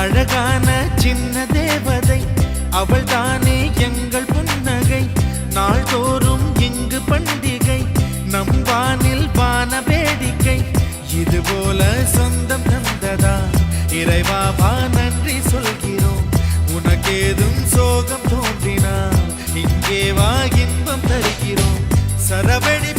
அழகான சின்ன தேவதை அவள் தானே எங்கள் புன்னகை. நாள்தோறும் இங்கு பண்டிகை, நம் வானில் வான வேடிக்கை. இதுபோல சொந்தம் தந்ததா இறைவாவா நன்றி சொல்கிறோம். உனக்கேதும் சோகம் தோன்றினா இங்கே வா இன்பம் தருகிறோம். சரவெடி